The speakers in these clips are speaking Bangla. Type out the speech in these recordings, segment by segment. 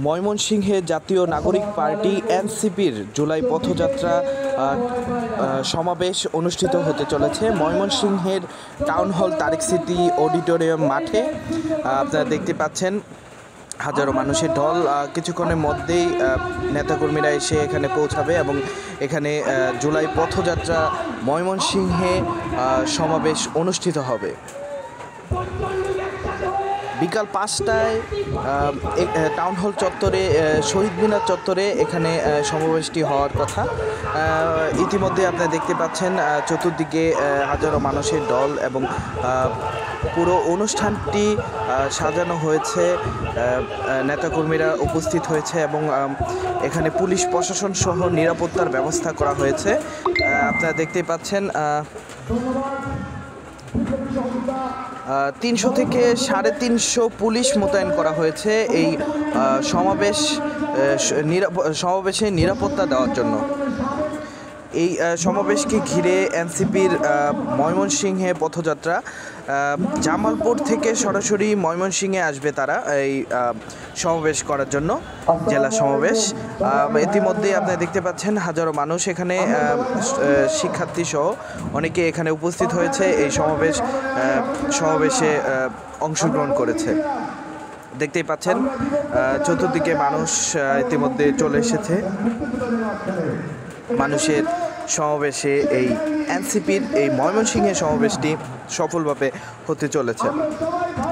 ময়মনসিংহে জাতীয় নাগরিক পার্টি এনসিপির জুলাই পথযাত্রা সমাবেশ অনুষ্ঠিত হতে চলেছে ময়মনসিংহের town hall Tarique city auditorium মাঠে। আপনারা দেখতে পাচ্ছেন হাজারো মানুষের ঢল। কিছুক্ষণের মধ্যেই নেতাকর্মীরা এসে এখানে পৌঁছাবে এবং এখানে জুলাই পথযাত্রা ময়মনসিংহে সমাবেশ অনুষ্ঠিত হবে। বিকাল 5টায় টাউন হল চত্বরে, শহীদ মিনার চত্বরে এখানে সমাবেশটি হওয়ার কথা। ইতিমধ্যে আপনারা দেখতে পাচ্ছেন চতুর্দিকে হাজারো মানুষের দল এবং পুরো অনুষ্ঠানটি সাজানো হয়েছে, নেতাকর্মীরা উপস্থিত হয়েছে এবং এখানে পুলিশ প্রশাসন সহ নিরাপত্তার ব্যবস্থা করা হয়েছে। আপনারা দেখতে পাচ্ছেন 300 থেকে 350 পুলিশ মোতায়েন করা হয়েছে এই সমাবেশে নিরাপত্তা দেওয়ার জন্য। এই সমাবেশকে ঘিরে এনসিপির ময়মনসিংহে পথযাত্রা, জামালপুর থেকে সরাসরি ময়মনসিংহে আসবে তারা এই সমাবেশ করার জন্য, জেলা সমাবেশ। ইতিমধ্যেই আপনারা দেখতে পাচ্ছেন হাজারো মানুষ এখানে, শিক্ষার্থী সহ অনেকে এখানে উপস্থিত হয়েছে, এই সমাবেশে অংশগ্রহণ করেছে। দেখতেই পাচ্ছেন চতুর্দিকে মানুষ ইতিমধ্যে চলে এসেছে। মানুষের সমাবেশে এই এনসিপির এই ময়মনসিংহের সমাবেশটি সফলভাবে হতে চলেছে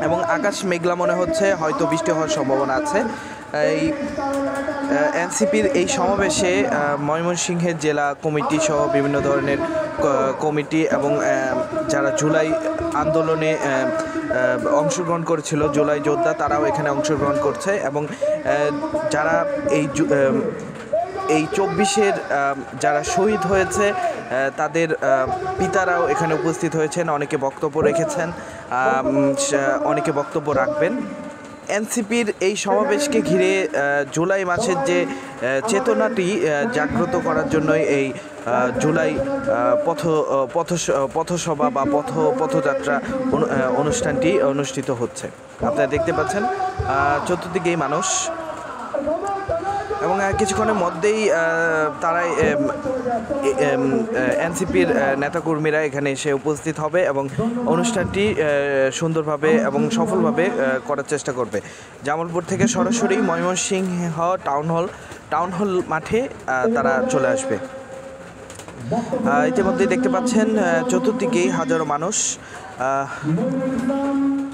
এবং আকাশ মেঘলা মনে হচ্ছে, হয়তো বৃষ্টি হওয়ার সম্ভাবনা আছে। এই এনসিপির এই সমাবেশে ময়মনসিংহের জেলা কমিটি সহ বিভিন্ন ধরনের কমিটি এবং যারা জুলাই আন্দোলনে অংশগ্রহণ করেছিল, জুলাই যোদ্ধা, তারাও এখানে অংশগ্রহণ করছে এবং যারা এই 24-এর যারা শহীদ হয়েছে তাদের পিতারাও এখানে উপস্থিত হয়েছেন, অনেকে বক্তব্য রেখেছেন, অনেকে বক্তব্য রাখবেন। এনসিপির এই সমাবেশকে ঘিরে জুলাই মাসের যে চেতনাটি জাগ্রত করার জন্যই এই জুলাই পথসভা বা পথযাত্রা অনুষ্ঠানটি অনুষ্ঠিত হচ্ছে। আপনারা দেখতে পাচ্ছেন চতুর্দিকেই মানুষ এবং কিছুক্ষণের মধ্যেই তারাই এনসিপির নেতাকর্মীরা এখানে এসে উপস্থিত হবে এবং অনুষ্ঠানটি সুন্দরভাবে এবং সফলভাবে করার চেষ্টা করবে। জামালপুর থেকে সরাসরি ময়মনসিংহ টাউন হল মাঠে তারা চলে আসবে। ইতিমধ্যেই দেখতে পাচ্ছেন চতুর্দিকেই হাজারো মানুষ।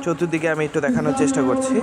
চতুর্দিকে আমি একটু দেখানোর চেষ্টা করছি।